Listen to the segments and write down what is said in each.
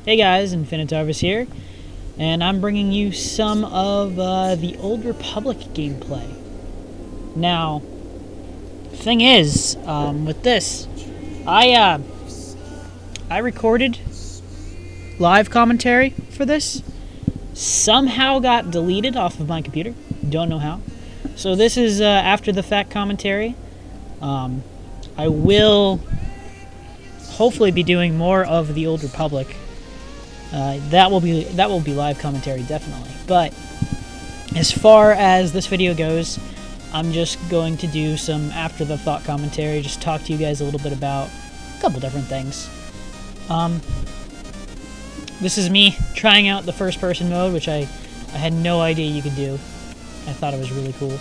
Hey guys, Infinitarvis here, and I'm bringing you some of the Old Republic gameplay. Now, thing is, with this, I recorded live commentary for this. Somehow got deleted off of my computer. Don't know how. So this is after the fact commentary. I will hopefully be doing more of the Old Republic. That will be live commentary, definitely. But as far as this video goes, I'm just going to do some after the thought commentary, just talk to you guys a little bit about a couple different things. This is me trying out the first person mode, which I had no idea you could do. I thought it was really cool.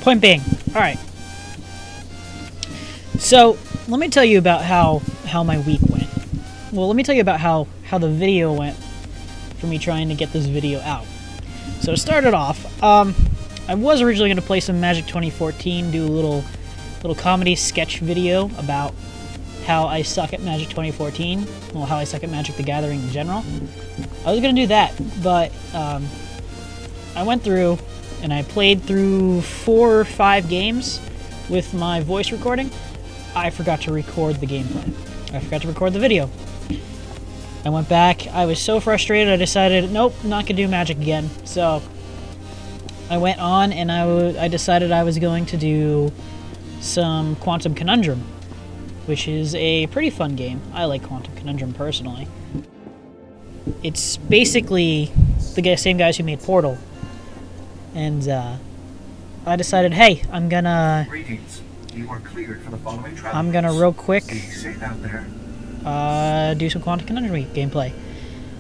Point being, alright. So, let me tell you about how my week went. Well, let me tell you about how the video went for me trying to get this video out. So, to start it off, I was originally going to play some Magic 2014, do a little comedy sketch video about how I suck at Magic 2014, well, how I suck at Magic the Gathering in general. I was going to do that, but I went through and I played through 4 or 5 games with my voice recording. I forgot to record the gameplay. I forgot to record the video. I went back. I was so frustrated, I decided, nope, not going to do Magic again. So I went on and I decided I was going to do some Quantum Conundrum, which is a pretty fun game. I like Quantum Conundrum personally. It's basically the same guys who made Portal. And I decided, hey, I'm gonna real quick do some Quantum Conundrum gameplay.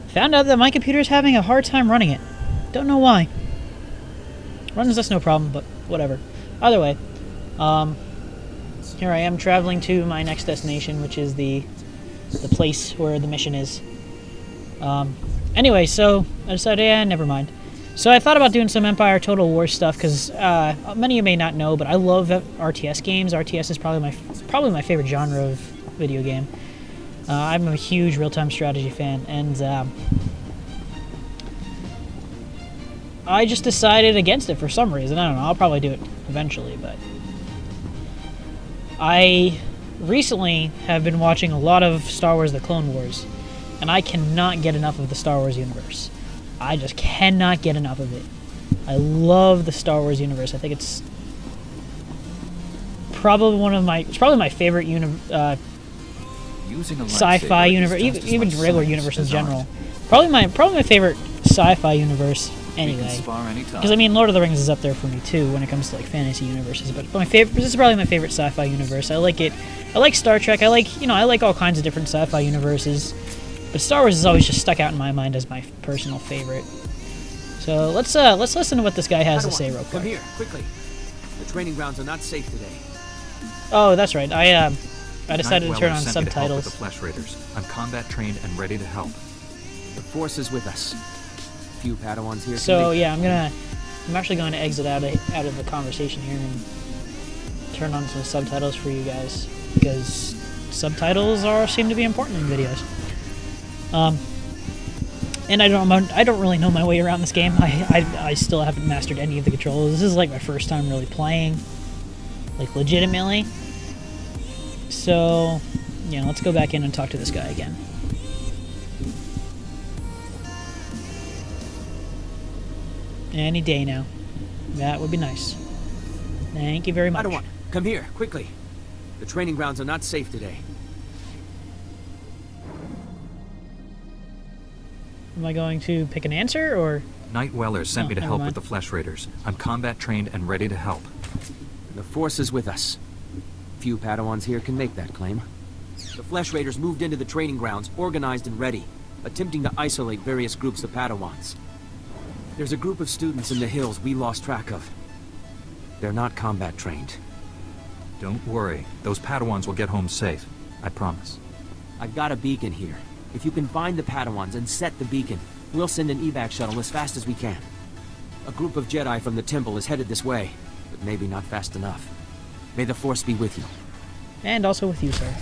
Found out that my computer is having a hard time running it. Don't know why. Runs us no problem, but whatever. Either way, here I am traveling to my next destination, which is the place where the mission is. Anyway, so I decided, yeah, never mind. So I thought about doing some Empire Total War stuff, because many of you may not know, but I love RTS games. RTS is probably my favorite genre of video game. I'm a huge real-time strategy fan, and I just decided against it for some reason. I don't know, I'll probably do it eventually, but I recently have been watching a lot of Star Wars The Clone Wars, and I cannot get enough of the Star Wars universe. I just cannot get enough of it. I love the Star Wars universe. I think it's probably my favorite sci-fi universe, even regular universe in general. Probably my favorite sci-fi universe anyway. Because I mean, Lord of the Rings is up there for me too when it comes to like fantasy universes. But this is probably my favorite sci-fi universe. I like it. I like Star Trek. I like all kinds of different sci-fi universes. But Star Wars has always just stuck out in my mind as my personal favorite. So let's listen to what this guy has to say real quick. Come here, quickly. The training grounds are not safe today. Oh, that's right. I decided to turn on subtitles. To help with the Flesh Raiders. I'm combat trained and ready to help. The Force is with us. A few Padawans here. So yeah, I'm actually going to exit out of the conversation here and turn on some subtitles for you guys, because subtitles seem to be important in videos. And I don't really know my way around this game. I still haven't mastered any of the controls. This is like my first time really playing, like legitimately. So, yeah, let's go back in and talk to this guy again. Any day now. That would be nice. Thank you very much. Padawan, come here, quickly. The training grounds are not safe today. Am I going to pick an answer, or...? Night Weller sent me to help with the Flesh Raiders. I'm combat trained and ready to help. The Force is with us. Few Padawans here can make that claim. The Flesh Raiders moved into the training grounds, organized and ready, attempting to isolate various groups of Padawans. There's a group of students in the hills we lost track of. They're not combat trained. Don't worry. Those Padawans will get home safe. I promise. I've got a beacon here. If you can find the Padawans and set the beacon, we'll send an evac shuttle as fast as we can. A group of Jedi from the temple is headed this way, but maybe not fast enough. May the Force be with you. And also with you, sir.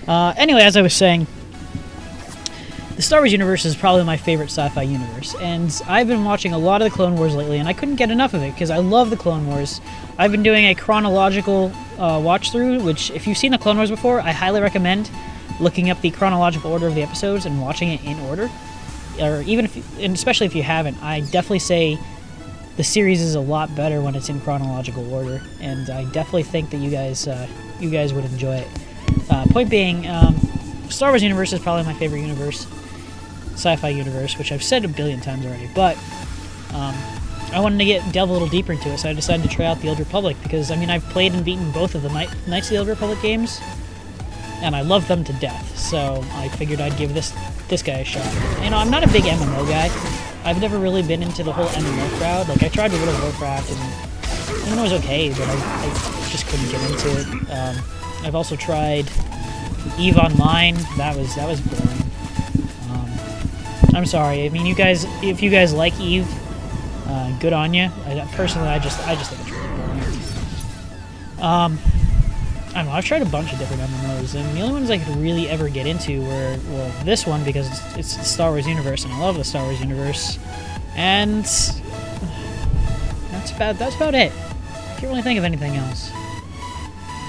Anyway, as I was saying, the Star Wars universe is probably my favorite sci-fi universe, and I've been watching a lot of the Clone Wars lately, and I couldn't get enough of it, because I love the Clone Wars. I've been doing a chronological watch-through, which, if you've seen the Clone Wars before, I highly recommend looking up the chronological order of the episodes and watching it in order. Or even if, and especially if you haven't, I definitely say the series is a lot better when it's in chronological order, and I definitely think that you guys would enjoy it. Point being, Star Wars universe is probably my favorite universe, sci-fi universe, which I've said a billion times already, but I wanted to delve a little deeper into it, so I decided to try out the Old Republic, because, I mean, I've played and beaten both of the Knights of the Old Republic games, and I love them to death, so I figured I'd give this guy a shot. You know, I'm not a big MMO guy. I've never really been into the whole MMO crowd. Like, I tried World of Warcraft, and it was okay, but I just couldn't get into it. I've also tried EVE Online. That was boring. I'm sorry. I mean, if you guys like EVE, good on you. Personally, I just think it's really boring. I don't know, I've tried a bunch of different MMOs, and the only ones I could really ever get into were, well, this one, because it's the Star Wars universe, and I love the Star Wars universe, and that's about it. I can't really think of anything else.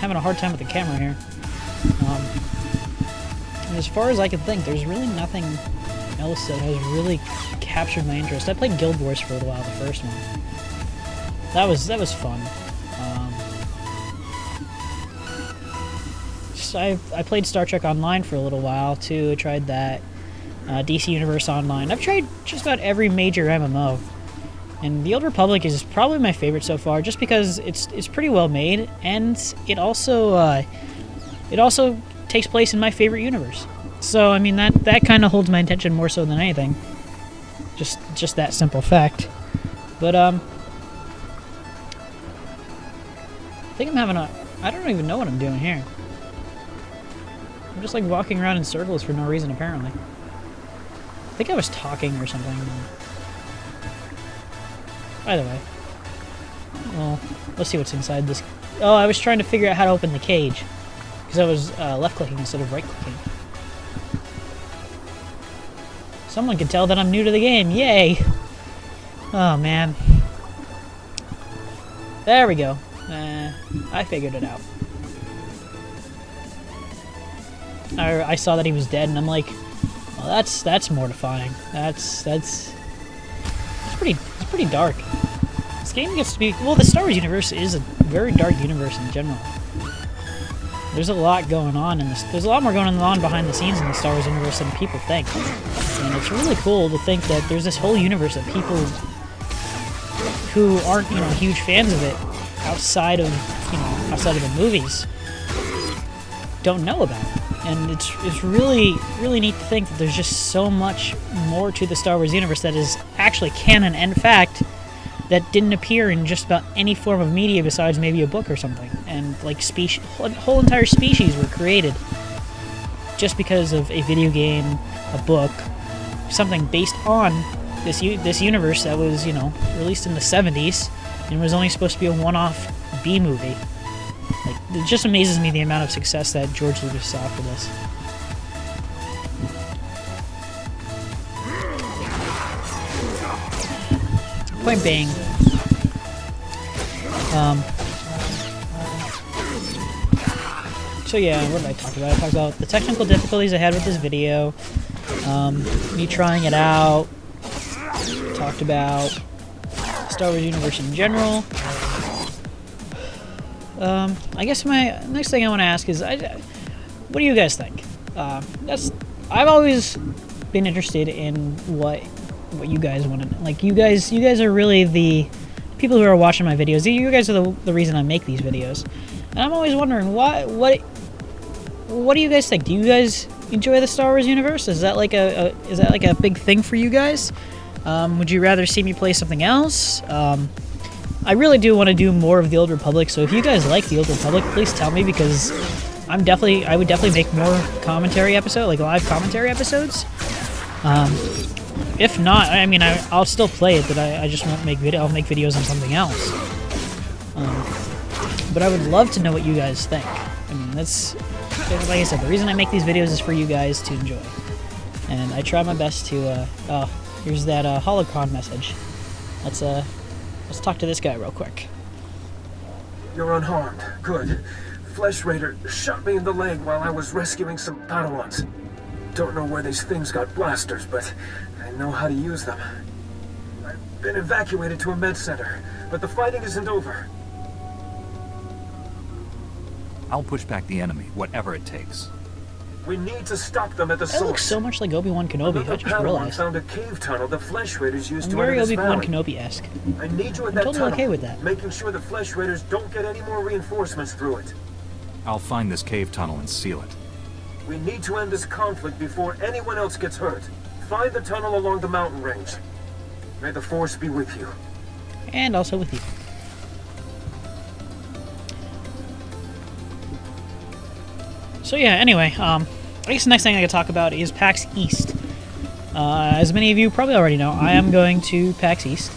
Having a hard time with the camera here. And as far as I can think, there's really nothing else that has really captured my interest. I played Guild Wars for a while, the first one. That was fun. I played Star Trek Online for a little while too. I tried that. DC Universe Online. I've tried just about every major MMO, and the Old Republic is probably my favorite so far, just because it's pretty well made, and it also takes place in my favorite universe. So I mean that kind of holds my attention more so than anything. Just that simple fact. But I think I'm having I don't even know what I'm doing here. I'm just like walking around in circles for no reason, apparently. I think I was talking or something. Either way. Well, let's see what's inside this. Oh, I was trying to figure out how to open the cage, because I was left-clicking instead of right-clicking. Someone could tell that I'm new to the game. Yay! Oh, man. There we go. I figured it out. I saw that he was dead, and I'm like, well, that's mortifying. That's pretty dark. This game gets to be, well, the Star Wars universe is a very dark universe in general. There's a lot going on in this. There's a lot more going on behind the scenes in the Star Wars universe than people think, and it's really cool to think that there's this whole universe that people who aren't, you know, huge fans of it outside of the movies don't know about. And it's really, really neat to think that there's just so much more to the Star Wars universe that is actually canon and fact that didn't appear in just about any form of media besides maybe a book or something. And like whole entire species were created just because of a video game, a book, something based on this universe that was, you know, released in the 70s and was only supposed to be a one-off B movie. Like, it just amazes me the amount of success that George Lucas saw for this. Point being, so yeah, what did I talk about? I talked about the technical difficulties I had with this video, me trying it out, talked about Star Wars universe in general. I guess my next thing I want to ask is, what do you guys think? I've always been interested in what you guys want to, like, you guys are really the people who are watching my videos. You guys are the reason I make these videos, and I'm always wondering what do you guys think? Do you guys enjoy the Star Wars universe? Is that like a big thing for you guys? Would you rather see me play something else? I really do want to do more of the Old Republic, so if you guys like the Old Republic, please tell me, because I would definitely make more commentary episodes, like live commentary episodes. If not, I mean, I'll still play it, but I just won't make I'll make videos on something else. But I would love to know what you guys think. I mean, like I said, the reason I make these videos is for you guys to enjoy. And I try my best to, oh, here's that holocron message. Let's talk to this guy real quick. You're unharmed. Good. Flesh Raider shot me in the leg while I was rescuing some Padawans. Don't know where these things got blasters, but I know how to use them. I've been evacuated to a med center, but the fighting isn't over. I'll push back the enemy, whatever it takes. We need to stop them at the That source. looks so much like Obi-Wan Kenobi, Another I just Padawan realized. found a cave tunnel the Flesh Raiders used I'm to enter very this Obi-Wan valley. Kenobi-esque. I need you at I'm that totally tunnel, okay with that. making sure the Flesh Raiders don't get any more reinforcements through it. I'll find this cave tunnel and seal it. We need to end this conflict before anyone else gets hurt. Find the tunnel along the mountain range. May the Force be with you. And also with you. So yeah, anyway, I guess the next thing I could talk about is PAX East. As many of you probably already know, I am going to PAX East.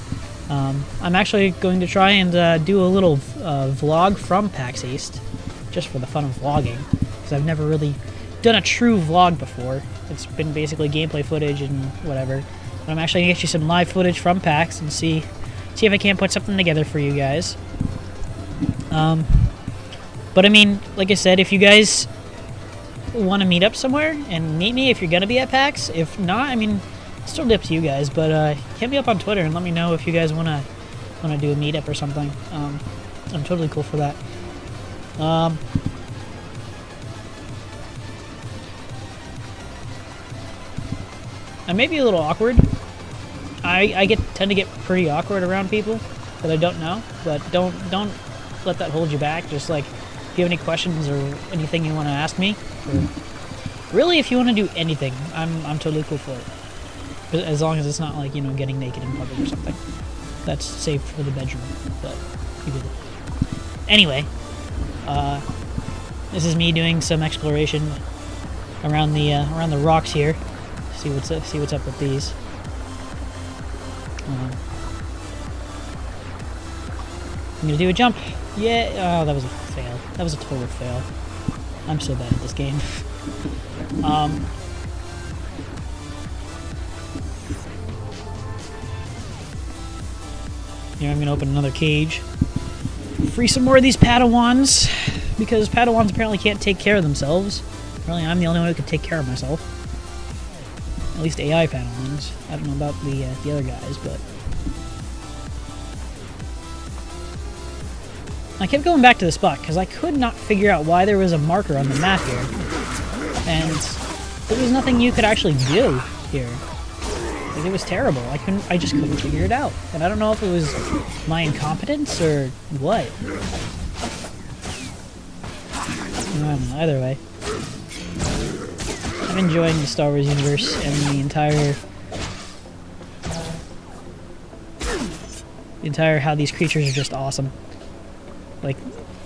I'm actually going to try and do a little vlog from PAX East, just for the fun of vlogging, because I've never really done a true vlog before. It's been basically gameplay footage and whatever. But I'm actually going to get you some live footage from PAX and see if I can't put something together for you guys. But I mean, like I said, if you guys want to meet up somewhere and meet me if you're going to be at PAX, if not, I mean, it's totally up to you guys, but hit me up on Twitter and let me know if you guys want to do a meetup or something. I'm totally cool for that. I may be a little awkward. I tend to get pretty awkward around people that I don't know, but don't let that hold you back. Just like, if you have any questions or anything you want to ask me, or really if you want to do anything, I'm totally cool for it. As long as it's not like, you know, getting naked in public or something. That's safe for the bedroom, but people. Anyway, this is me doing some exploration around the rocks here. See what's up with these. I'm gonna do a jump. Yeah. Oh, that was a fail. That was a total fail. I'm so bad at this game. Here, I'm gonna open another cage. Free some more of these Padawans, because Padawans apparently can't take care of themselves. Apparently, I'm the only one who can take care of myself. At least AI Padawans. I don't know about the other guys, but I kept going back to the spot because I could not figure out why there was a marker on the map here, and there was nothing you could actually do here. Like, it was terrible. I just couldn't figure it out, and I don't know if it was my incompetence or what. I don't know. Either way, I'm enjoying the Star Wars universe and the entire how these creatures are just awesome. Like,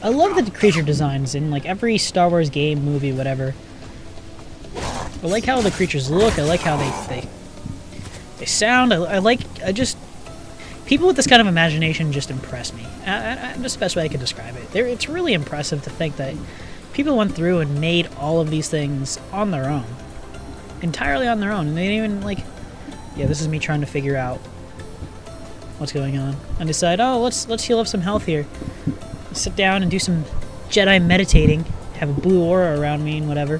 I love the creature designs in like every Star Wars game, movie, whatever. I like how the creatures look. I like how they sound. People with this kind of imagination just impress me. That's the best way I can describe it. It's really impressive to think that people went through and made all of these things on their own, entirely on their own, and they didn't even like. Yeah, this is me trying to figure out what's going on and decide. Oh, let's heal up some health here. Sit down and do some Jedi meditating. Have a blue aura around me and whatever.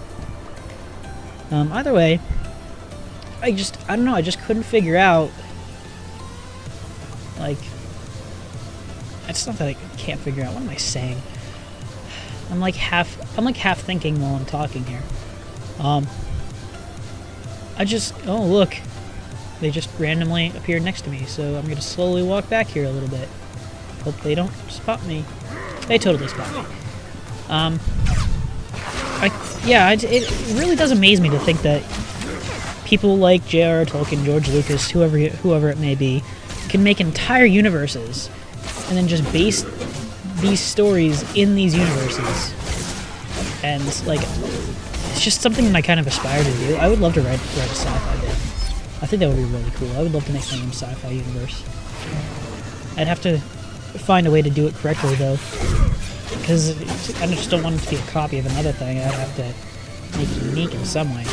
Either way, I don't know. I just couldn't figure out. Like, it's not that I can't figure out. What am I saying? I'm like half thinking while I'm talking here. Oh look, they just randomly appeared next to me, so I'm gonna slowly walk back here a little bit. Hope they don't spot me. They totally spot me. It really does amaze me to think that people like J.R.R. Tolkien, George Lucas, whoever it may be, can make entire universes and then just base these stories in these universes. And like, it's just something that I kind of aspire to do. I would love to write a sci-fi bit. I think that would be really cool. I would love to make my own sci-fi universe. I'd have to find a way to do it correctly, though. because I just don't want it to be a copy of another thing. I'd have to make it unique in some way.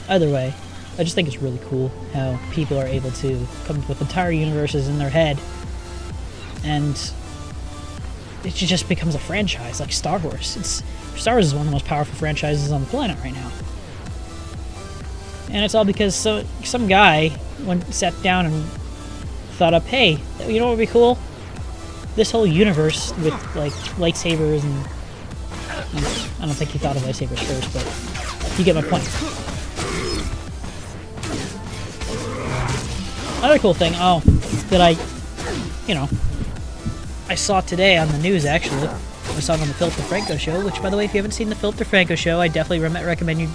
Either way, I just think it's really cool how people are able to come up with entire universes in their head, and it just becomes a franchise like Star Wars. Star Wars is one of the most powerful franchises on the planet right now. And it's all because some guy sat down and thought up, hey, you know what would be cool? This whole universe with, like, lightsabers and I don't think he thought of lightsabers first, but you get my point. Another cool thing, that I saw today on the news, actually. I saw it on the Philip DeFranco show, which, by the way, if you haven't seen the Philip DeFranco show, I definitely recommend you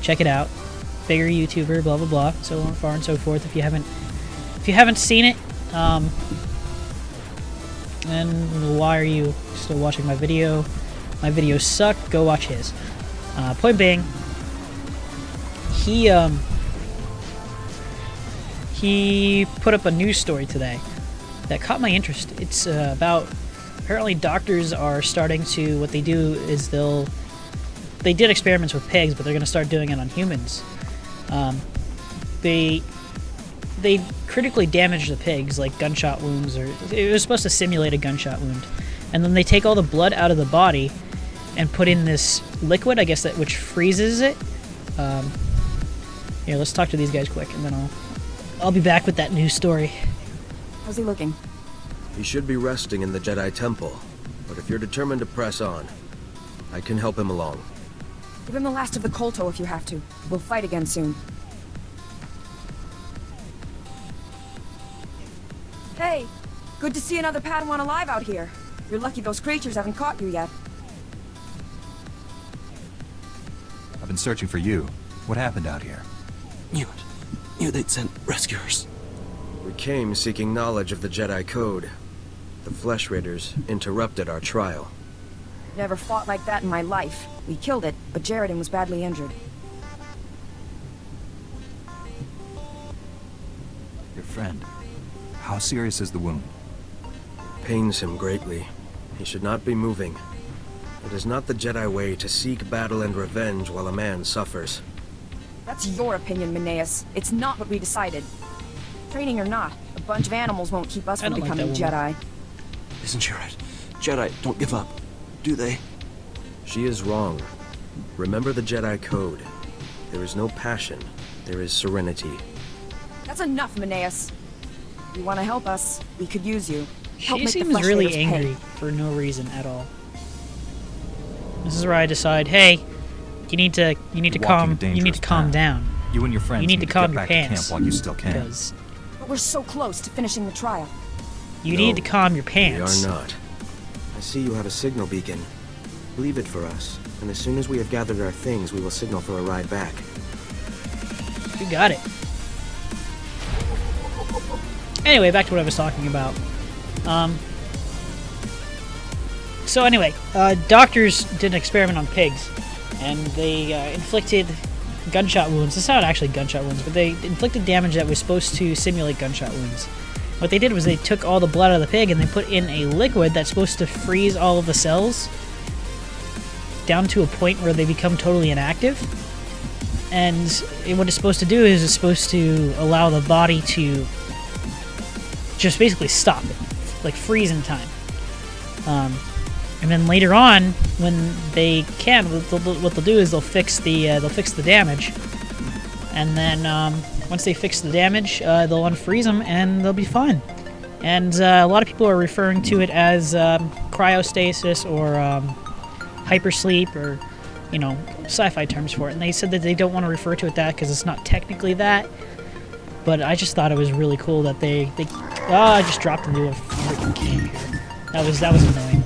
check it out. Bigger YouTuber, blah blah blah, so on, far and so forth. If you haven't seen it, then why are you still watching my video? My videos suck. Go watch his. Point being, he put up a news story today that caught my interest. It's about, apparently doctors are starting to, what they do is they did experiments with pigs, but they're going to start doing it on humans. They critically damage the pigs, like gunshot wounds, or it was supposed to simulate a gunshot wound, and then they take all the blood out of the body and put in this liquid, I guess, which freezes it. Here, let's talk to these guys quick, and then I'll be back with that news story. How's he looking? He should be resting in the Jedi Temple, but if you're determined to press on, I can help him along. Give him the last of the Kolto if you have to. We'll fight again soon. Hey! Good to see another Padawan alive out here. You're lucky those creatures haven't caught you yet. I've been searching for you. What happened out here? Knew they'd sent rescuers. We came seeking knowledge of the Jedi Code. The Flesh Raiders interrupted our trial. Never fought like that in my life. We killed it, but Jaredin was badly injured. Your friend. How serious is the wound? Pains him greatly. He should not be moving. It is not the Jedi way to seek battle and revenge while a man suffers. That's your opinion, Mineas. It's not what we decided. Training or not, a bunch of animals won't keep us from becoming Jedi. Isn't she right? Jedi don't give up, do they? She is wrong. Remember the Jedi Code. There is no passion. There is serenity. That's enough, Mineas. If you want to help us, we could use you. She seems really angry for no reason at all. This is where I decide, hey, you need to calm down. You and your friends need to calm your get back to pants camp while you still can. Because but we're so close to finishing the trial. you need to calm your pants. We are not. I see you have a signal beacon. Leave it for us, and as soon as we have gathered our things, we will signal for a ride back. You got it. Anyway, back to what I was talking about. So anyway, doctors did an experiment on pigs, and they inflicted gunshot wounds. It's not actually gunshot wounds, but they inflicted damage that was supposed to simulate gunshot wounds. What they did was they took all the blood out of the pig and they put in a liquid that's supposed to freeze all of the cells down to a point where they become totally inactive. And what it's supposed to do is it's supposed to allow the body to just basically stop it, like freeze in time. And then later on, when they can, what they'll do is they'll fix the damage, and then once they fix the damage, they'll unfreeze them and they'll be fine. And a lot of people are referring to it as cryostasis or hypersleep, or sci-fi terms for it. And they said that they don't want to refer to it that because it's not technically that. But I just thought it was really cool that they I just dropped into a freaking camp here. That was annoying.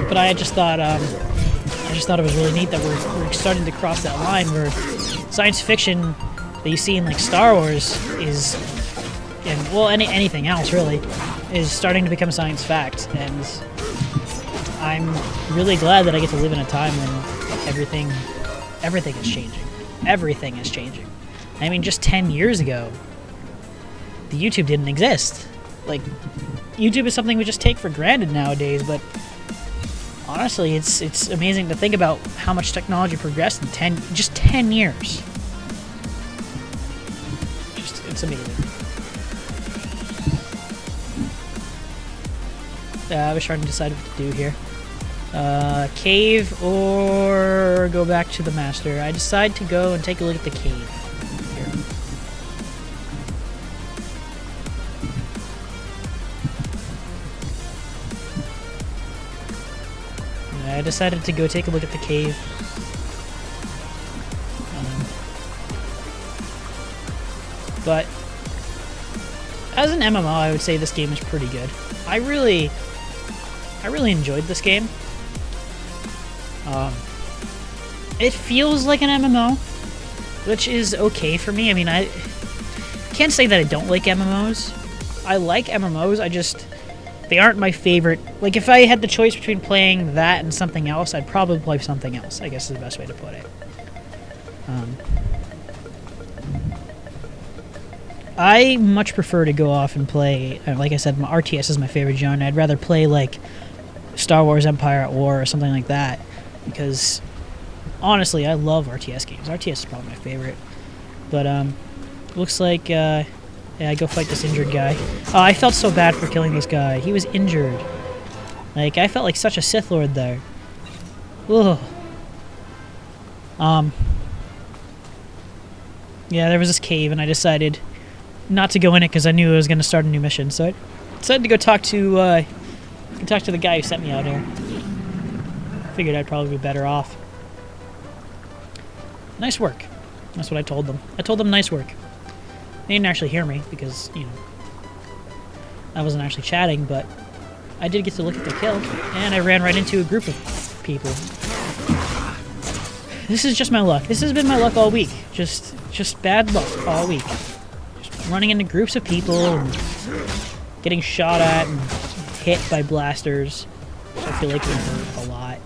But I just thought it was really neat that we're starting to cross that line where science fiction that you see in like Star Wars is, and anything else really, is starting to become science fact. And I'm really glad that I get to live in a time when everything is changing. Everything is changing. I mean, just 10 years ago, the YouTube didn't exist. Like, YouTube is something we just take for granted nowadays, but honestly, it's amazing to think about how much technology progressed in just 10 years. It's amazing. I was trying to decide what to do here. Cave or go back to the master. I decide to go and take a look at the cave. Here. I decided to go take a look at the cave. But as an MMO, I would say this game is pretty good. I really enjoyed this game. It feels like an MMO, which is okay for me. I mean, I can't say that I don't like MMOs. I like MMOs, they aren't my favorite. Like, if I had the choice between playing that and something else, I'd probably play something else, I guess is the best way to put it. I much prefer to go off and play, like I said, RTS is my favorite genre. I'd rather play, like, Star Wars Empire at War or something like that, because, honestly, I love RTS games. RTS is probably my favorite. But, looks like, yeah, I go fight this injured guy. Oh, I felt so bad for killing this guy. He was injured. Like, I felt like such a Sith Lord there. Ugh. Yeah, there was this cave, and I decided not to go in it because I knew I was going to start a new mission. So I decided to go talk to the guy who sent me out here. Figured I'd probably be better off. Nice work. That's what I told them. I told them nice work. They didn't actually hear me because, you know, I wasn't actually chatting, but I did get to look at the kill, and I ran right into a group of people. This is just my luck. This has been my luck all week. Just bad luck all week. Just running into groups of people and getting shot at and hit by blasters. So I feel like they hurt a lot.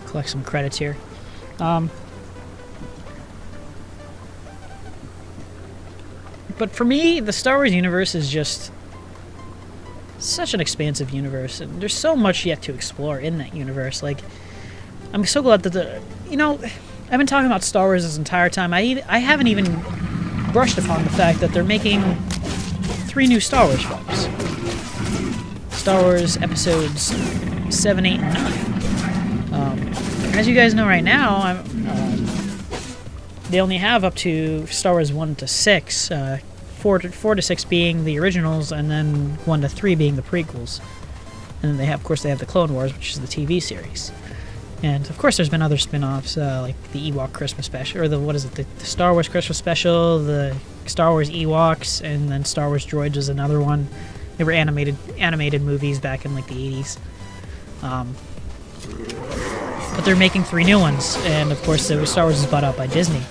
Collect some credits here. But for me, the Star Wars universe is just such an expansive universe, and there's so much yet to explore in that universe. Like, I'm so glad that I've been talking about Star Wars this entire time. I haven't even brushed upon the fact that they're making 3 new Star Wars films. Star Wars episodes 7, 8, and 9. As you guys know right now, they only have up to Star Wars 1 to 6, 4 to 6 being the originals, and then 1 to 3 being the prequels. And then they have the Clone Wars, which is the TV series. And of course, there's been other spin-offs like the Ewok Christmas special, or the Star Wars Christmas special, the Star Wars Ewoks, and then Star Wars Droids was another one. They were animated movies back in like the 80s. But they're making 3 new ones, and of course, Star Wars is bought out by Disney.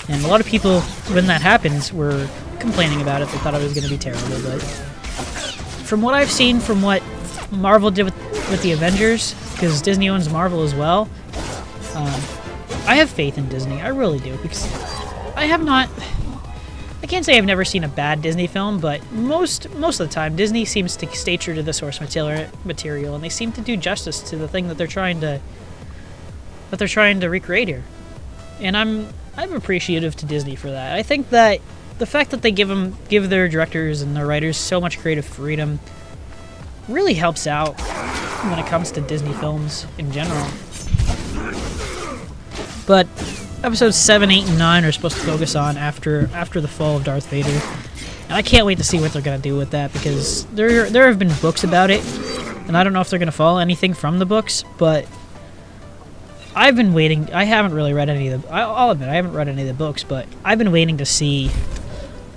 And a lot of people, when that happens, were complaining about it. They thought it was going to be terrible, but from what I've seen, from what Marvel did with the Avengers, because Disney owns Marvel as well, I have faith in Disney. I really do, because I can't say I've never seen a bad Disney film, but most of the time, Disney seems to stay true to the source material, and they seem to do justice to the thing that they're trying to recreate here. And I'm appreciative to Disney for that. I think that the fact that they give their directors and their writers so much creative freedom really helps out when it comes to Disney films in general. But episodes 7, 8, and 9 are supposed to focus on after the fall of Darth Vader. And I can't wait to see what they're going to do with that, because there have been books about it, and I don't know if they're going to follow anything from the books, but I've been waiting. I haven't really read any of I'll admit, I haven't read any of the books, but I've been waiting to see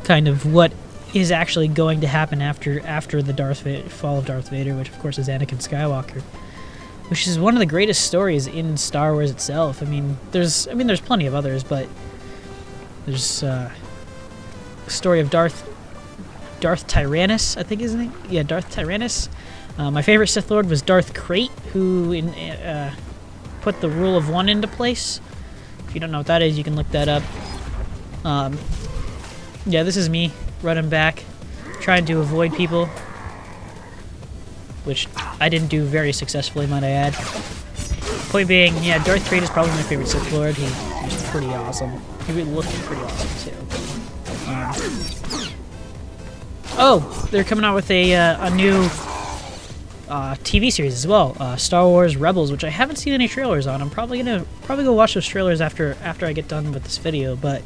kind of what is actually going to happen after the fall of Darth Vader, which of course is Anakin Skywalker, which is one of the greatest stories in Star Wars itself. I mean, there's plenty of others, but there's the story of Darth Tyrannus, I think his name. Yeah, Darth Tyrannus. My favorite Sith Lord was Darth Krayt, who put the Rule of One into place. If you don't know what that is, you can look that up. Yeah, this is me running back, trying to avoid people, which I didn't do very successfully, might I add. Point being, yeah, Darth Krayt is probably my favorite Sith Lord. He's pretty awesome. He looked pretty awesome, too. Oh, they're coming out with a new TV series as well, Star Wars Rebels, which I haven't seen any trailers on. I'm probably gonna go watch those trailers after I get done with this video. But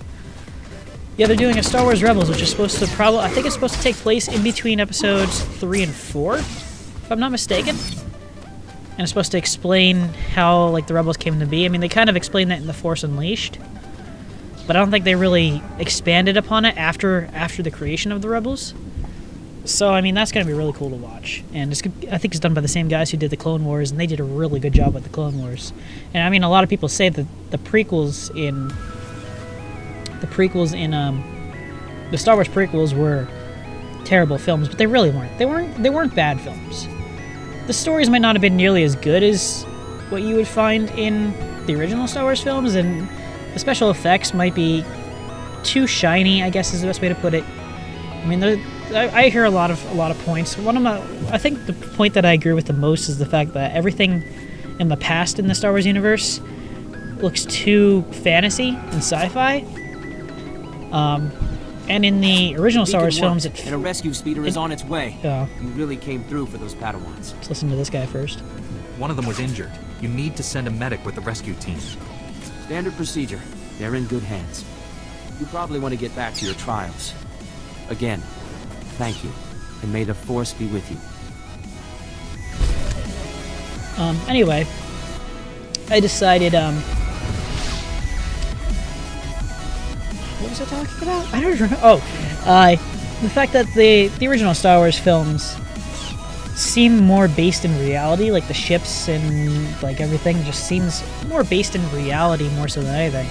yeah, they're doing a Star Wars Rebels, which is supposed to I think it's supposed to take place in between episodes 3 and 4, if I'm not mistaken. And it's supposed to explain how like the Rebels came to be. I mean, they kind of explained that in The Force Unleashed, but I don't think they really expanded upon it after the creation of the Rebels. So, I mean, that's going to be really cool to watch. And I think it's done by the same guys who did the Clone Wars, and they did a really good job with the Clone Wars. And, I mean, a lot of people say that the prequels in the Star Wars prequels were terrible films, but they really weren't. They weren't bad films. The stories might not have been nearly as good as what you would find in the original Star Wars films, and the special effects might be too shiny, I guess is the best way to put it. I mean, I hear a lot of points. I think the point that I agree with the most is the fact that everything in the past in the Star Wars universe looks too fantasy and sci-fi. And in the original Star Wars films, and a rescue speeder is on its way. Oh. You really came through for those Padawans. Let's listen to this guy first. One of them was injured. You need to send a medic with the rescue team. Standard procedure. They're in good hands. You probably want to get back to your trials. Again, thank you, and may the Force be with you. Anyway, I decided, what was I talking about? I don't remember. Oh, the fact that the original Star Wars films seem more based in reality, like the ships and like everything just seems more based in reality more so than anything.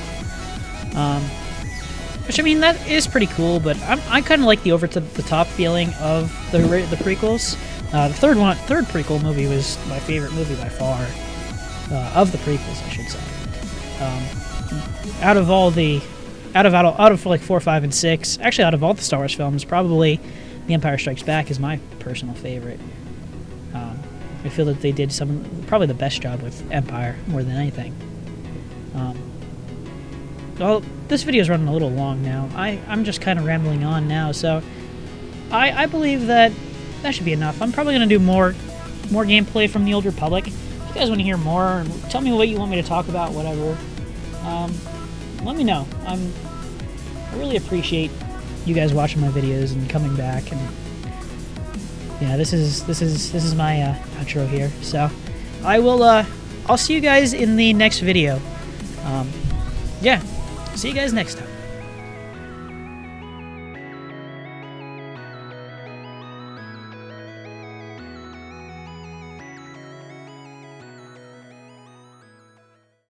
Which, I mean, that is pretty cool, but I kind of like the over-the-top feeling of the prequels. The third prequel movie was my favorite movie by far, of the prequels, I should say. Out of like 4, 5, and 6, actually out of all the Star Wars films, probably The Empire Strikes Back is my personal favorite. I feel that they did probably the best job with Empire more than anything. Well, this video is running a little long now. I'm just kind of rambling on now, so I believe that should be enough. I'm probably going to do more gameplay from the Old Republic. If you guys want to hear more, tell me what you want me to talk about, whatever. Let me know. I really appreciate you guys watching my videos and coming back. And yeah, this is my outro here. So I'll see you guys in the next video. Yeah. See you guys next time.